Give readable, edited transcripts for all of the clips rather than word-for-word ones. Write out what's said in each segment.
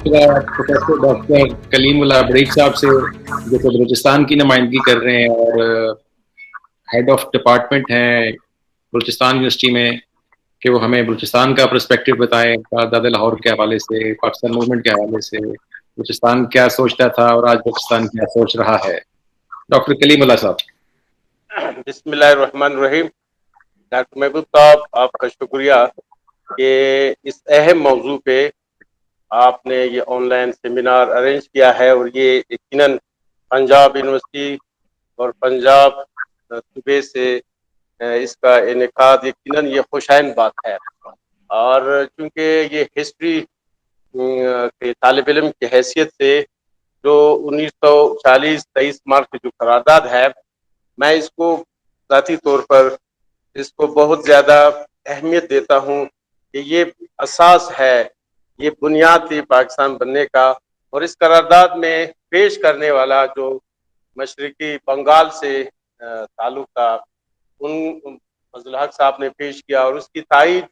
Professor doctor Kalimullah बड़ीक साहब से, जो कि बलूचिस्तान की नुमाइंदगी कर रहे हैं और हेड ऑफ डिपार्टमेंट हैं बलूचिस्तान यूनिवर्सिटी में, कि वो हमें बलूचिस्तान का पर्सपेक्टिव बताएं, दादा लाहौर के हवाले से, पाकिस्तान मूवमेंट के हवाले से, बलूचिस्तान क्या सोचता था और आज बलूचिस्तान क्या सोच रहा है। डॉक्टर कलीमुल्लाह साहब। बिस्मिल्लाहिर्रहमानिर्रहीम। डॉक्टर महबूब साहब, आपका शुक्रिया कि इस अहम मौजू पे आपने ये ऑनलाइन सेमिनार अरेंज किया है, और ये यकीनन पंजाब यूनिवर्सिटी और पंजाब सूबे से इसका इनेकाद यकीनन ये खुशाइन बात है। और चूंकि ये हिस्ट्री के तालिब इल्म की हैसियत से जो 1940 23 मार्च की जो करारदाद है, मैं इसको ज़ाती तौर पर इसको बहुत ज़्यादा अहमियत देता हूँ कि ये असास है, ये बुनियाद थी पाकिस्तान बनने का। और इस करारदाद में पेश करने वाला जो मशरकी बंगाल से ताल्लुक था, उन फजल हक साहब ने पेश किया, और उसकी तायीद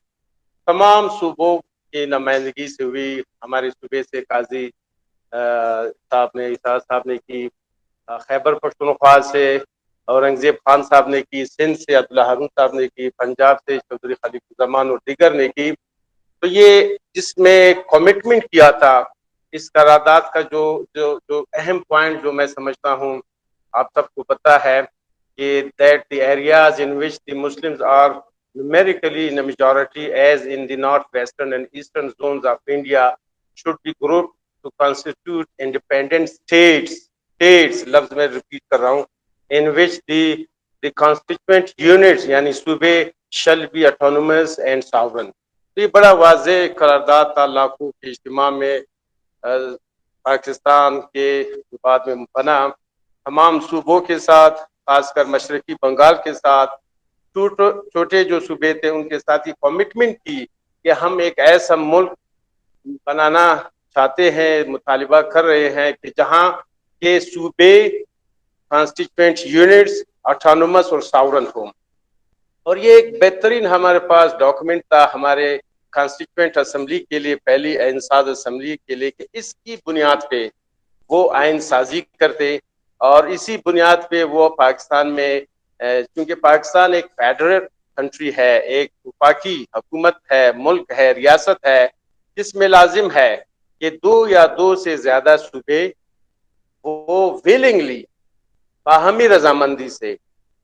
तमाम सूबों की नुमाइंदगी से हुई। हमारे सूबे से काजी साहब ने, इसाद साहब ने की, खैबर पख्तूनख्वा से औरंगजेब खान साहब ने की, सिंध से अब्दुल्ला हारून साहब ने की, पंजाब से चौधरी खलीफुज़्ज़मान और दीगर ने की। तो ये जिसमें कमिटमेंट किया था, इस करारदाद का जो जो जो अहम पॉइंट जो मैं समझता हूँ, आप सबको पता है कि that the areas in which the Muslims are numerically in a majority as in the northwestern and eastern zones of India should be grouped to constitute independent states लफ्ज में रिपीट कर रहा हूँ, in which the constituent units यानी सूबे shall be autonomous and sovereign। तो ये बड़ा वाज़ेह करारदाद था लाखों के इज्तिमा में पाकिस्तान के बाद में बना, तमाम सूबों के साथ, खासकर मशरकी बंगाल के साथ, छोटे जो सूबे थे उनके साथ ही कमिटमेंट की कि हम एक ऐसा मुल्क बनाना चाहते हैं, मुतालिबा कर रहे हैं कि जहां के सूबे कॉन्स्टिट्यूएंट यूनिट्स ऑटोनोमस और सॉवरन हो। और ये एक बेहतरीन हमारे पास डॉक्यूमेंट था हमारे कॉन्स्टिट्यूएंट असेंबली के लिए, पहली आइन साज असेंबली के लिए, कि इसकी बुनियाद पे वो आइन साजी करते, और इसी बुनियाद पे वो पाकिस्तान में, क्योंकि पाकिस्तान एक फेडरल कंट्री है, एक वफाकी हुकूमत है, मुल्क है, रियासत है, जिसमें लाजिम है कि दो या दो से ज्यादा सूबे वो विलिंगली, बाहमी रजामंदी से,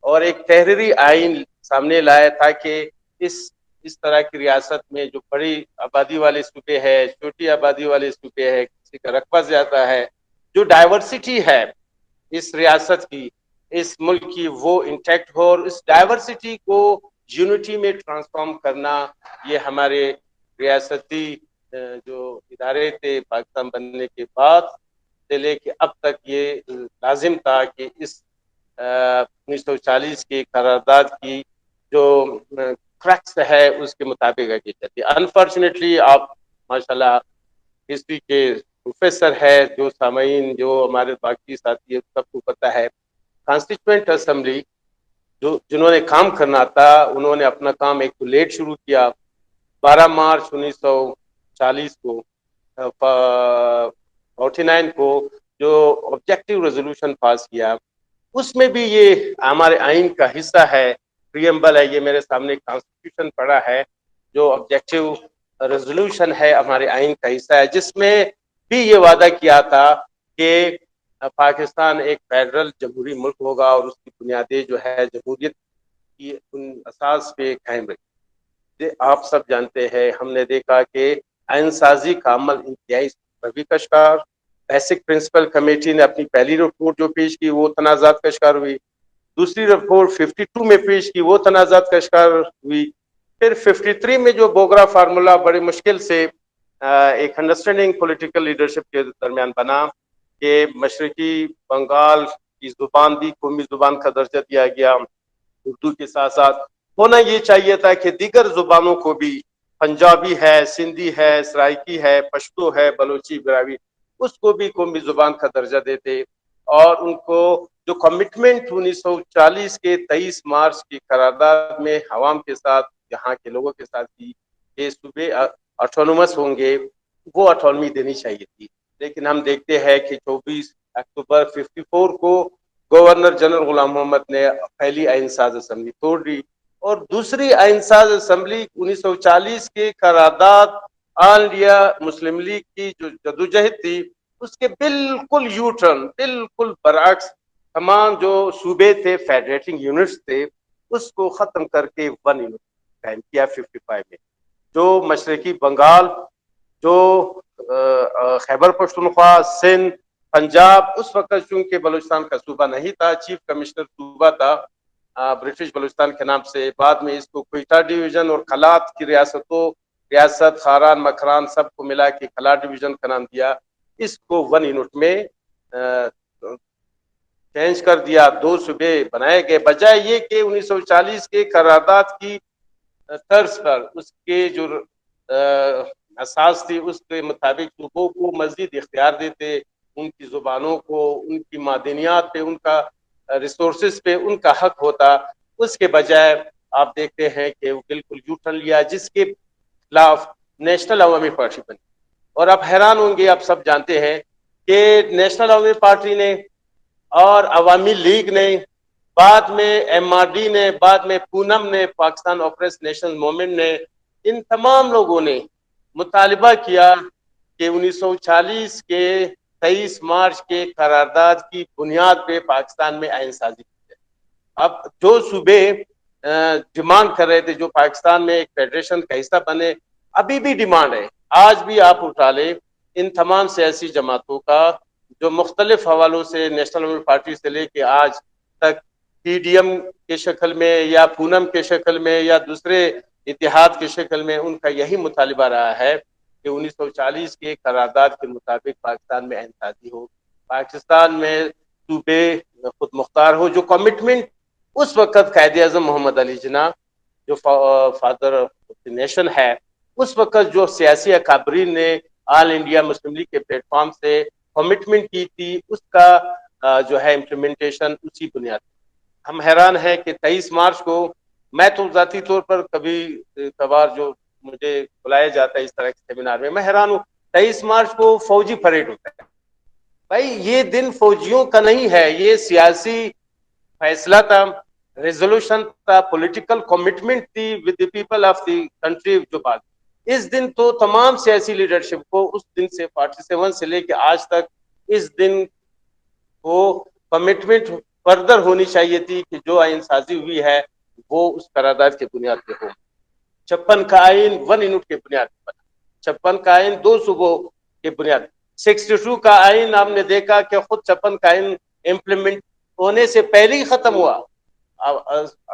और एक तहरीरी आइन सामने लाया था कि इस तरह की रियासत में जो बड़ी आबादी वाले सूबे है, छोटी आबादी वाले सूबे है, किसी का रकबा ज्यादा है, जो डाइवर्सिटी है इस रियासत की, इस मुल्क की, वो इंटैक्ट हो, और इस डाइवर्सिटी को यूनिटी में ट्रांसफॉर्म करना, ये हमारे रियासती जो इदारे थे पाकिस्तान बनने के बाद से लेके अब तक ये लाजिम था कि इस 1940 की करारदाद की जो क्रक्स है उसके मुताबिक आगे चलती। अनफॉर्चुनेटली आप माशाल्लाह हिस्ट्री के प्रोफेसर है, जो सामीन, जो हमारे बाकी साथी है, सबको पता है कॉन्स्टिट्यूएंट असेंबली जो जिन्होंने काम करना था, उन्होंने अपना काम एक तो लेट शुरू किया। 12 मार्च 1940 को 49 को जो ऑब्जेक्टिव रेजोल्यूशन पास किया, उसमें भी ये हमारे आइन का हिस्सा है, प्रियम्बल है, ये मेरे सामने कॉन्स्टिट्यूशन पड़ा है, जो ऑब्जेक्टिव रेजोल्यूशन है हमारे आइन का हिस्सा है, जिसमें भी ये वादा किया था कि पाकिस्तान एक फेडरल जमहूरी मुल्क होगा और उसकी बुनियादें जो है जमहूरियत की उन असास पे कायम रही। आप सब जानते हैं, हमने देखा कि आइन साजी का अमल इंतहाई रवि का शिकार। बेसिक प्रिंसिपल कमेटी ने अपनी पहली रिपोर्ट जो पेश की वो तनाज़ात का शिकार हुई। दूसरी रिपोर्ट 52 में पेश की, वो तनाज़ात का शिकार हुई। फिर 53 में जो बोगरा फार्मूला बड़ी मुश्किल से एक अंडरस्टैंडिंग पॉलिटिकल लीडरशिप के दरमियान बना कि मशरकी बंगाल की जुबान भी कौमी जुबान का दर्जा दिया गया। उर्दू के साथ साथ होना ये चाहिए था कि दीगर जुबानों को भी, पंजाबी है, सिंधी है, सराइकी है, पश्तो है, बलोची, ब्रावी, उसको भी कौमी जुबान का दर्जा देते। और उनको जो कमिटमेंट 1940 के 23 मार्च की करारदाद में हवाम के साथ, यहाँ के लोगों के साथ की, ये सूबे ऑटोनोमस होंगे वो ऑटोनॉमी देनी चाहिए थी। लेकिन हम देखते हैं कि 24 अक्टूबर 54 को गवर्नर जनरल गुलाम मोहम्मद ने पहली आइन साज असम्बली तोड़ दी और दूसरी आइन साज असम्बली 1940 के करारदाद ऑल इंडिया मुस्लिम लीग की जो जदोजहद थी उसके बिल्कुल यू टर्न, बिल्कुल बरअक्स तमाम जो सूबे थे, फेडरेटिंग यूनिट्स थे, उसको खत्म करके वन यूनिट कायम किया 55 में। जो मशरकी बंगाल, जो खैबर पख्तूनख्वा, सिंध, पंजाब, उस वक्त चूंकि बलूचिस्तान का सूबा नहीं था, चीफ कमिश्नर सूबा था ब्रिटिश बलूचिस्तान के नाम से, बाद में इसको क्वेटा डिवीजन और खलात की रियासत खारान मखरान सबको मिला के खलात डिवीजन का नाम दिया। इसको वन यूनिट में चेंज कर दिया, 2 सूबे बनाए गए, बजाय ये कि 1940 के करारदाद की तर्ज पर उसके जो असास थी उसके मुताबिक सूबों को मजीद इख्तियार देते, उनकी जुबानों को, उनकी मादनियात पे, उनका रिसोर्सेज पे उनका हक होता। उसके बजाय आप देखते हैं कि वो बिल्कुल यू टर्न लिया, जिसके खिलाफ नेशनल अवामी पार्टी बनी। और आप हैरान होंगे, आप सब जानते हैं कि नेशनल अवामी पार्टी ने और अवामी लीग ने, बाद में एमआरडी ने, बाद में पूनम ने, पाकिस्तान ऑपरेस नेशनल मूवमेंट ने, इन तमाम लोगों ने मुतालिबा किया कि 1940 के 23 मार्च के करारदाद की बुनियाद पे पाकिस्तान में आइन साजी की जाए। अब जो सूबे डिमांड कर रहे थे जो पाकिस्तान में एक फेडरेशन का हिस्सा बने, अभी भी डिमांड है, आज भी आप उठा ले इन तमाम सियासी जमातों का जो मुख्तलिफ हवालों से नेशनल पार्टी से लेके आज तक पीडीएम के शक्ल में या पूनम के शक्ल में या दूसरे इतिहाद की शक्ल में उनका यही मुतालिबा रहा है कि 1940 के करारदाद के मुताबिक पाकिस्तान में इंसाजी हो, पाकिस्तान में सूबे खुद मुख्तार हो। जो कमिटमेंट उस वक्त कायद आजम मोहम्मद अली जिन्ना जो फादर ऑफ द नेशन है, उस वक्त जो सियासी अकाबरीन ने ऑल इंडिया मुस्लिम लीग के प्लेटफॉर्म से कमिटमेंट की थी, उसका जो है इम्प्लीमेंटेशन उसी बुनियाद। हम हैरान है कि 23 मार्च को मैं तो जाती तौर पर कभी कभार जो मुझे बुलाया जाता है इस तरह के सेमिनार में, मैं हैरान हूँ 23 मार्च को फौजी परेड होता है। भाई ये दिन फौजियों का नहीं है, ये सियासी फैसला था, रेजोल्यूशन था, पॉलिटिकल कमिटमेंट थी with the people of the country. जो बात इस दिन तो तमाम सियासी लीडरशिप को उस दिन से 47 से लेकर आज तक इस दिन को कमिटमेंट फर्दर होनी चाहिए थी कि जो आइन साजी हुई है वो उस करारदाद के बुनियाद पे हो। 56 का आइन वन यूनिट के बुनियाद पर बना, 56 का आइन 2 सूबों के बुनियाद। 62 का आइन हमने देखा कि खुद 56 का आइन इम्प्लीमेंट होने से पहले ही खत्म हुआ।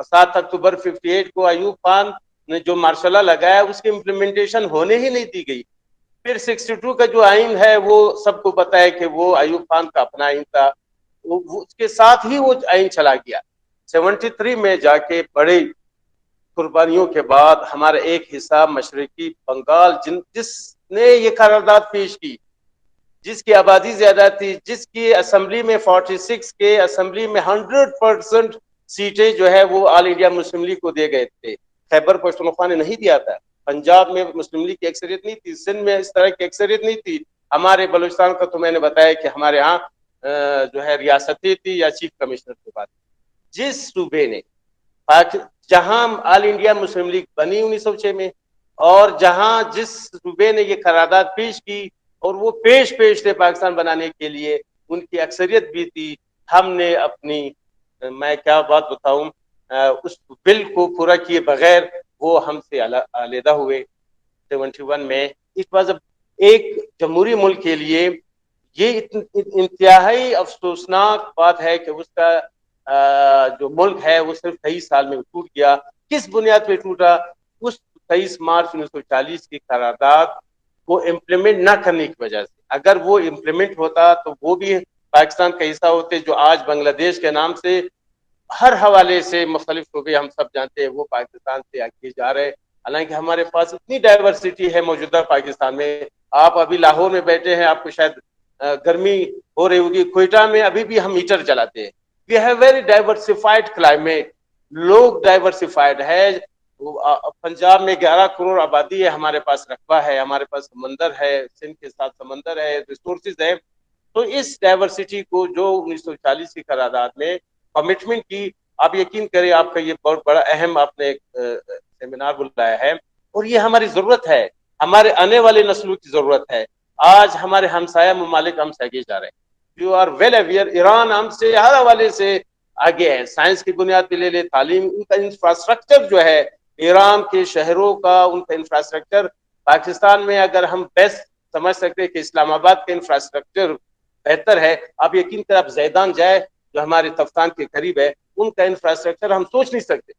7 अक्टूबर 58 को अयूब खान ने जो मार्शल लॉ लगाया उसकी इम्प्लीमेंटेशन होने ही नहीं दी गई। फिर 62 का जो आइन है वो सबको पता है कि वो अयूब खान का अपना आइन था, उसके साथ ही वो आइन चला गया। 73 में जाके बड़े कुर्बानियों के बाद हमारा एक हिस्सा मशरकी बंगाल जिसने ये करारदाद पेश की, जिसकी आबादी ज्यादा थी, जिसकी असेंबली में 46 के असेंबली में 100% सीटें जो है वो ऑल इंडिया मुस्लिम लीग को दे गए थे। खैबर पख्तूनख्वा ने नहीं दिया था, पंजाब में मुस्लिम लीग की अक्सरियत नहीं थी, सिंध में इस तरह की अक्सरियत नहीं थी। हमारे बलूचिस्तान का तो मैंने बताया कि हमारे यहाँ जो है रियासती थी या चीफ कमिश्नर की बात। जिस सूबे ने जहां ऑल इंडिया मुस्लिम लीग बनी 1906 में और जहां जिस सूबे ने ये करारदाद पेश की और वो पेश थे पाकिस्तान बनाने के लिए, उनकी अक्सरियत भी थी। हमने अपनी मैं क्या बात बताऊं उस बिल को पूरा किए बगैर वो हमसे अलहदा हुए 71 में। इट वाज एक जमहूरी मुल्क के लिए ये इंतहाई अफसोसनाक बात है कि उसका जो मुल्क है वो सिर्फ 23 साल में टूट गया। किस बुनियाद पे टूटा? उस 23 मार्च 1940 की करारदाद को इम्प्लीमेंट ना करने की वजह से। अगर वो इम्प्लीमेंट होता तो वो भी पाकिस्तान का हिस्सा होते, जो आज बांग्लादेश के नाम से हर हवाले से मुख्तलिफ सूबे हम सब जानते हैं वो पाकिस्तान से आगे जा रहे हैं। हालांकि हमारे पास इतनी डाइवर्सिटी है मौजूदा पाकिस्तान में। आप अभी लाहौर में बैठे हैं, आपको शायद गर्मी हो रही होगी, क्वेटा में अभी भी हम हीटर जलाते हैं। We have very diversified climate, लोग डाइवर्सिफाइड है, पंजाब में 11 करोड़ आबादी है, हमारे पास रकबा है, हमारे पास समंदर है, सिंध के साथ समंदर है, रिसोर्सेज है। तो इस डाइवर्सिटी को जो 1940 की करारदाद में कमिटमेंट की, आप यकीन करें, आपका ये बहुत बड़ा अहम आपने सेमिनार बुलाया है और ये हमारी जरूरत है, हमारे आने वाले नस्लों की जरूरत है। आज हमारे हमसाया ममालिक हमसे आगे जा रहे हैं। You are well aware, Iran हमसे हर हवाले से आगे है। साइंस की बुनियाद पे ले ले, तालीम, उनका इंफ्रास्ट्रक्चर जो है, ईरान के शहरों का उनका इंफ्रास्ट्रक्चर, पाकिस्तान में अगर हम बेस्ट समझ सकते हैं कि इस्लामाबाद का इंफ्रास्ट्रक्चर बेहतर है, आप यकीन करें, आप जैदान जाए जो हमारे तफ्तान के करीब है, उनका इंफ्रास्ट्रक्चर हम सोच नहीं सकते।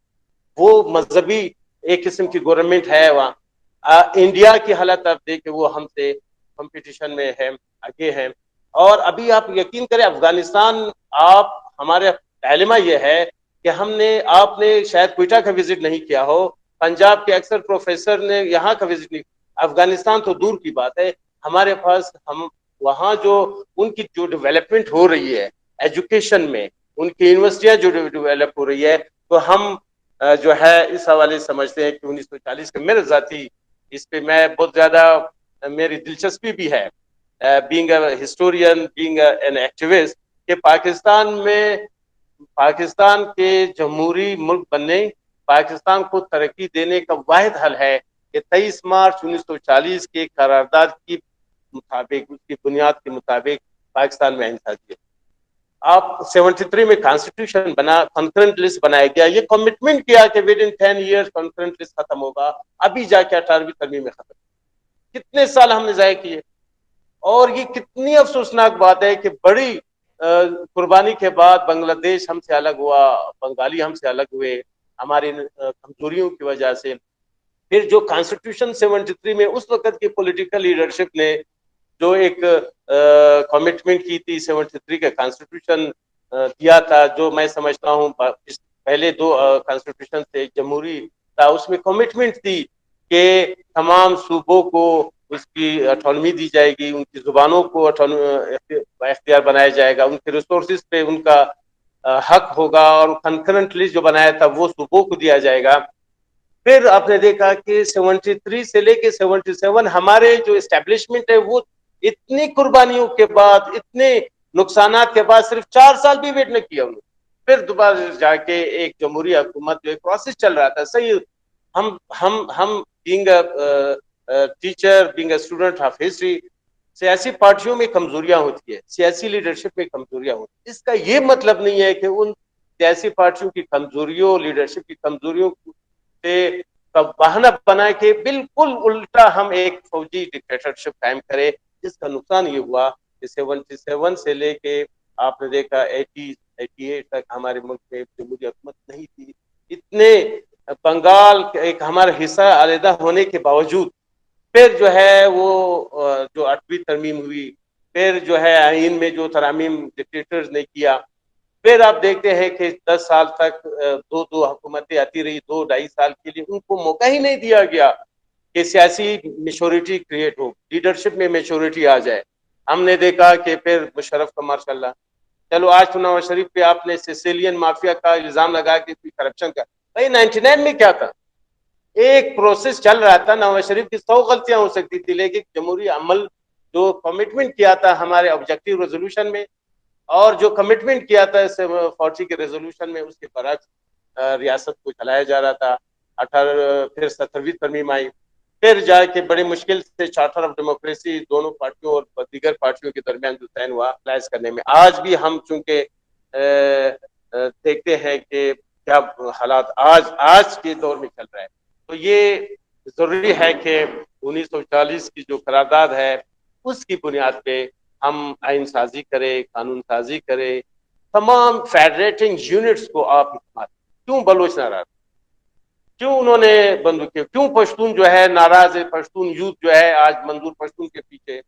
वो मजहबी एक किस्म की गवर्नमेंट है वहाँ। इंडिया की हालत आप देखें, वो हमसे कंपटीशन में है, आगे है। और अभी आप यकीन करें, अफगानिस्तान, आप हमारे डायलेमा ये है कि आपने शायद क्वेटा का विजिट नहीं किया हो, पंजाब के अक्सर प्रोफेसर ने यहाँ का विजिट नहीं, अफगानिस्तान तो दूर की बात है। हमारे पास हम वहाँ जो उनकी जो डेवलपमेंट हो रही है एजुकेशन में, उनकी यूनिवर्सिटियां जो डेवलप हो रही है, तो हम जो है इस हवाले समझते हैं कि 1940 के मेरे जाती इस पे मैं बहुत ज्यादा मेरी दिलचस्पी भी है, being a historian, being an activist, कि पाकिस्तान के जमहूरी मुल्क बनने, पाकिस्तान को तरक्की देने का वाहिद हल है कि 23 मार्च 1940 के करारदाद की मुताबिक, उसकी बुनियाद के मुताबिक पाकिस्तान में अहिंसा। आप 73 में कॉन्स्टिट्यूशन बना, कॉन्करेंट लिस्ट बनाया गया, ये कमिटमेंट किया कि with in 10 years concurrent list खत्म होगा। अभी जाके 18वीं तरमीम में खत्म। कितने साल हमने जाया किए। और ये कितनी अफसोसनाक बात है कि बड़ी कुर्बानी के बाद बांग्लादेश हमसे अलग हुआ, बंगाली हमसे अलग हुए, हमारी कमजोरियों की वजह से। फिर जो कॉन्स्टिट्यूशन 73 में उस वक्त की पॉलिटिकल लीडरशिप ने जो एक कमिटमेंट की थी, 73 का कॉन्स्टिट्यूशन दिया था, जो मैं समझता हूँ पहले दो कॉन्स्टिट्यूशन से जमहूरी था, उसमें कमिटमेंट थी कि तमाम सूबों को उसकी ऑटोनॉमी दी जाएगी, उनकी जुबानों को इख्तियार बनाया जाएगा, उनके रिसोर्सेज पे उनका हक होगा, और कंकरेंट लिस्ट जो बनाया था वो सूबों को दिया जाएगा। फिर आपने देखा कि 73 से लेके 77 हमारे जो एस्टेब्लिशमेंट है, वो इतनी कुर्बानियों के बाद, इतने नुकसानात के बाद सिर्फ 4 साल भी वेट न किया उन्होंने। फिर दोबारा जाके एक जमहूरी हुकूमत, जो एक प्रोसेस चल रहा था सही। हम being teacher, being student of history, सियासी पार्टियों में कमजोरियां होती है, सियासी लीडरशिप में कमजोरियां होती है। इसका ये मतलब नहीं है कि उन सियासी पार्टियों की कमजोरियों, लीडरशिप की कमजोरियों से बहाना बना के बिल्कुल उल्टा हम एक फौजी डिक्टेटरशिप कायम करें, जिसका नुकसान ये हुआ कि 77 से लेके आपने देखा 88 तक हमारे मुल्क में जमहूरी हुकूमत नहीं थी। इतने बंगाल एक हमारा हिस्सा अलहदा होने के बावजूद फिर जो है वो जो 8वीं तरमीम हुई, फिर जो है आइन में जो तरामीम डिक्टेटर्स ने किया, फिर आप देखते हैं कि 10 साल तक दो दो हुकूमतें आती रही, 2-2.5 साल के लिए उनको मौका ही नहीं दिया गया कि सियासी मेच्योरिटी क्रिएट हो, लीडरशिप में मेच्योरिटी आ जाए। हमने देखा कि फिर मुशर्रफ का मार्शाल्लाह, चलो आज तो नवाज शरीफ पे आपने सिसिलियन माफिया का इल्जाम लगा कि करप्शन का, भाई 99 में क्या था? एक प्रोसेस चल रहा था। नवाज शरीफ की 100 गलतियां हो सकती थी, लेकिन जमहूरी अमल जो कमिटमेंट किया था हमारे ऑब्जेक्टिव रेजोल्यूशन में, और जो कमिटमेंट किया था 40 के रेजोल्यूशन में, उसके बरक्स रियासत को चलाया जा रहा था। 18 फिर 17वीं तरमीम आई, फिर जाके बड़ी मुश्किल से चार्टर ऑफ डेमोक्रेसी दोनों पार्टियों और दीगर पार्टियों के दरमियान जो साइन हुआ अप्लाइज करने में, आज भी हम चूंकि देखते हैं कि क्या हालात आज के दौर में चल रहा है। तो ये जरूरी है कि 1940 की जो करारदाद है उसकी बुनियाद पे हम आइन साजी करें, कानून साजी करें, तमाम फेडरेटिंग यूनिट्स को आप क्यों बलोच नाराज, क्यों उन्होंने बंद किया, क्यों पश्तून जो है नाराज है, पश्तून यूथ जो है आज मंजूर पश्तून के पीछे,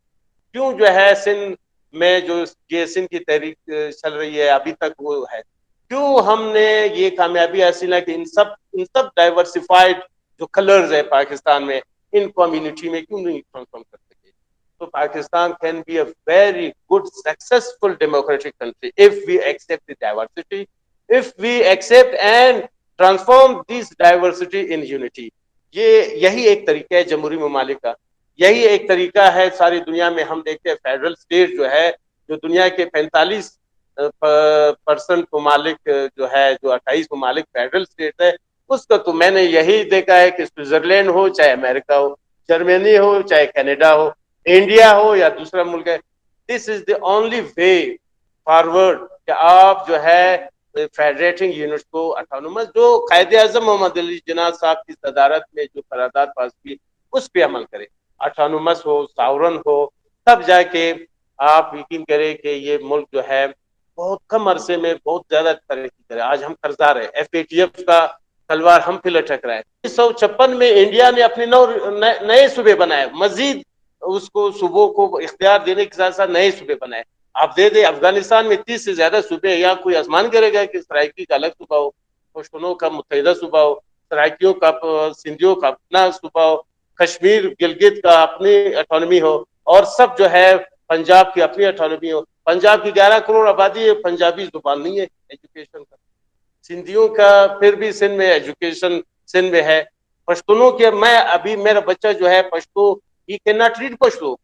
क्यों जो है सिंध में जो ये सिंध की तहरीक चल रही है अभी तक वो है, क्यों हमने ये कामयाबी हासिल है कि इन सब डाइवर्सिफाइड जो कलर्स है पाकिस्तान में, इन कम्युनिटी में क्यों नहीं ट्रांसफॉर्म कर सके। तो Pakistan can be a very good successful democratic country if we accept the diversity, if we accept and transform this diversity in unity. यही एक तरीका है जमहूरी ममालिक का, यही एक तरीका है सारी दुनिया में। हम देखते हैं फेडरल स्टेट जो है, जो दुनिया के 45% ममालिक जो है, जो 28 ममालिक फेडरल स्टेट है, उसका तो मैंने यही देखा है कि स्विट्जरलैंड हो चाहे अमेरिका हो, जर्मनी हो चाहे कनाडा हो, इंडिया हो या दूसरा मुल्क है, this is the only way forward कि आप जो है फेडरेटिंग यूनिट को ऑटोनोमस, जो कायदे आजम मोहम्मद अली जिन्ना साहब की सदारत में जो करारदाद पास की, उस पर अमल करें, ऑटोनोमस हो, सावरन हो, तब जाके आप यकीन करें कि ये मुल्क जो है बहुत कम अरसे में बहुत ज्यादा तरक्की करे। आज हम कर्जदार है, FATF का तलवार हम पे लटक रहा है। 1956 में इंडिया ने अपने नए सूबे बनाए, मजीद उसको सूबों को इख्तियार देने के साथ साथ नए सूबे बनाए। आप दे दे, अफगानिस्तान में 30 से ज्यादा सूबे, या कोई आसमान करेगा कि सराइकी का अलग सूबा हो, पश्तूनों का मुत्तहिदा सूबा हो, सराइकियों का, सिंधियों का अपना सूबा हो, कश्मीर गिलगित का अपनी ऑटोनॉमी हो, और सब जो है पंजाब की अपनी ऑटोनॉमी हो। पंजाब की 11 करोड़ आबादी है, पंजाबी जुबान नहीं है एजुकेशन का। सिंधियों का फिर भी सिंध में एजुकेशन सिंध में है। पश्तूनों के, मैं अभी मेरा बच्चा जो है Pashto, he can not read Pashto,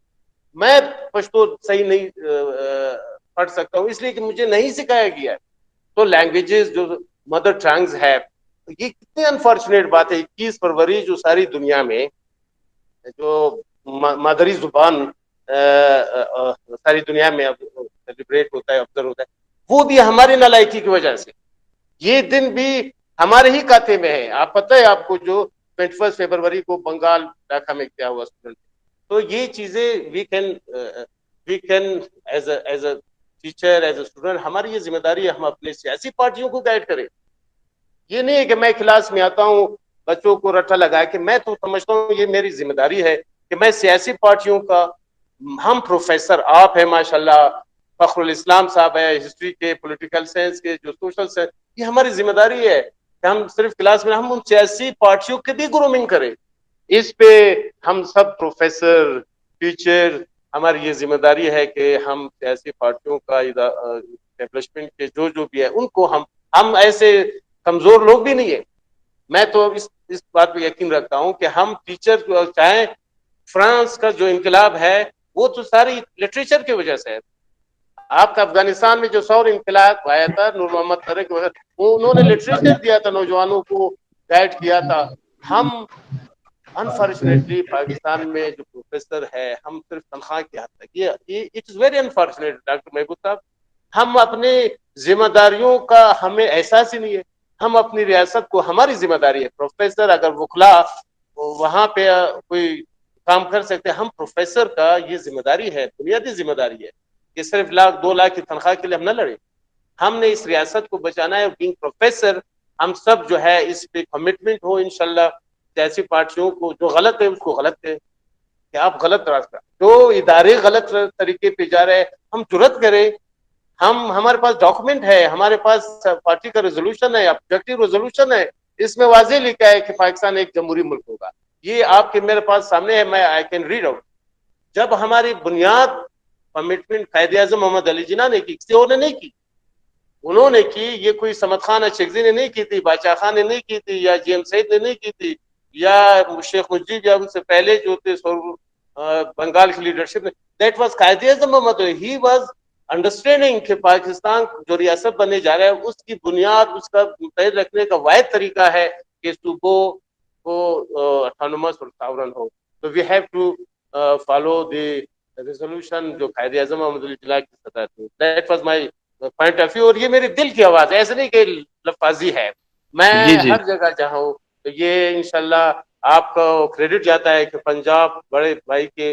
मैं पश्तो सही नहीं पढ़ सकता हूँ, इसलिए कि मुझे नहीं सिखाया गया है। तो लैंग्वेजेस जो मदर टंग्स है, ये कितनी अनफॉर्चुनेट बात है। 21 फरवरी जो सारी दुनिया में जो मादरी जुबान सारी दुनिया में अब सेलिब्रेट होता है, ऑब्जर्व होता है, वो भी हमारी नालायकी की वजह से। ये दिन भी हमारे ही खाते में है। आप पता है आपको जो 21 फरवरी को बंगाल ढाका में क्या हुआ स्टूडेंट। तो ये चीजें we can as a teacher, as a student, हमारी ये जिम्मेदारी है, हम अपने सियासी पार्टियों को गाइड करें। ये नहीं है कि मैं क्लास में आता हूँ बच्चों को रट्टा लगा के, मैं तो समझता हूँ ये मेरी जिम्मेदारी है कि मैं सियासी पार्टियों का, हम प्रोफेसर, आप है माशाल्लाह, फखरुल इस्लाम साहब है हिस्ट्री के, पॉलिटिकल साइंस के, जो सोशल साइंस, ये हमारी जिम्मेदारी है कि हम सिर्फ क्लास में, हम उन सियासी पार्टियों की भी ग्रूमिंग करें। इस पे हम सब प्रोफेसर, टीचर, हमारी ये जिम्मेदारी है कि हम सियासी पार्टियों का एस्टेब्लिशमेंट के जो जो भी है उनको हम ऐसे कमजोर लोग भी नहीं है। मैं तो इस बात पे यकीन रखता हूं कि हम टीचर, चाहे फ्रांस का जो इनकलाब है वो तो सारी लिटरेचर की वजह से है। आपका अफगानिस्तान में जो सौर इनकलाब आया था, नूर मोहम्मद तरेक वगैरह, उन्होंने लिटरेचर दिया था, नौजवानों को गाइड किया था। हम अनफॉर्चुनेटली पाकिस्तान में जो प्रोफेसर है, हम सिर्फ तनख्वाह की हद तक, ये it is very unfortunate doctor महबूब साहब, हम अपने जिम्मेदारियों का हमें एहसास ही नहीं है। हम अपनी रियासत को, हमारी जिम्मेदारी है, प्रोफेसर अगर वकला वहां पे कोई काम कर सकते हैं, हम प्रोफेसर का ये जिम्मेदारी है, बुनियादी जिम्मेदारी है कि सिर्फ 1-2 लाख की तनख्वाह के लिए हम न लड़े। हमने इस रियासत को बचाना है। बीइंग प्रोफेसर, हम सब जो है इस पे कमिटमेंट हो इंशाल्लाह। सियासी पार्टियों को जो गलत है उसको गलत है कि आप गलत रास्ता, जो इदारे गलत तरीके पे जा रहे हैं, हम जुर्रत करें। हमारे पास डॉक्यूमेंट है, हमारे पास पार्टी का रेजोल्यूशन है, ऑब्जेक्टिव रेजोल्यूशन है, इसमें वाजे लिखा है कि पाकिस्तान एक जमहूरी मुल्क होगा। ये आपके मेरे पास सामने है, मैं आई कैन रीड आउट। जब हमारी बुनियाद कमिटमेंट कायदे आजम मोहम्मद अली जिन्ना ने की, किसी और ने नहीं की, उन्होंने की। ये कोई समद खान अशरफी ने नहीं की थी, बादशाह खान ने नहीं की थी, या JM सईद ने नहीं की थी, या शेख मुजीब या उनसे पहले जो थे बंगाल की लीडरशिप ने। That was Quaid-e Azam Mohammad Ali. He was understanding कि पाकिस्तान जो रियासत बनने जा रहा है उसकी बुनियाद, उसका मुतहद रखने का वाहिद तरीका है कि सूबों को ऑटोनोमस और सॉवरन हो। तो we have to follow the resolution जो कायदे आजम मोहम्मद अली जिन्ना की सदा थी। That was my point of view, और ये मेरी दिल की आवाज है, ऐसे नहीं कि लफाजी है। जी मैं जी। हर जगह जहाँ हूँ तो ये इंशाल्लाह आपका क्रेडिट जाता है कि पंजाब बड़े भाई के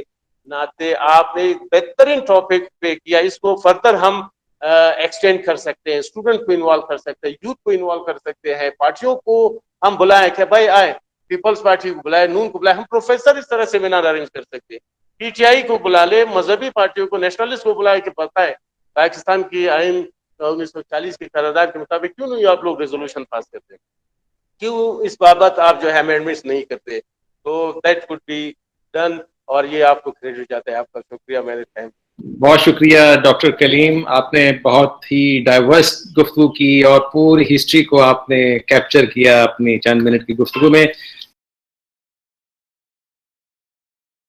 नाते आपने एक बेहतरीन टॉपिक पे किया। इसको फर्दर हम एक्सटेंड कर सकते हैं, स्टूडेंट को इन्वॉल्व कर सकते हैं, यूथ को इन्वॉल्व कर सकते हैं, पार्टियों को हम बुलाएं कि भाई आए, पीपल्स पार्टी को बुलाए, नून को बुलाए, हम प्रोफेसर इस तरह सेमिनार अरेंज कर सकते हैं, PTI को बुला ले, मजहबी पार्टियों को, नेशनलिस्ट को बुलाए कि पता है पाकिस्तान की आइन 1940 की करारदाद के मुताबिक क्यों नहीं आप लोग रेजोल्यूशन पास करते, क्यों इस बाबत आप जो है अमेंडमेंट्स नहीं करते। तो दैट कुड बी डन, और ये आपको क्रेडिट जाता है। आपका शुक्रिया। मैंने टाइम बहुत शुक्रिया डॉक्टर कलीम, आपने बहुत ही डाइवर्स गुफ्तगू की और पूरी हिस्ट्री को आपने कैप्चर किया अपनी चंद मिनट की गुफ्तगू में।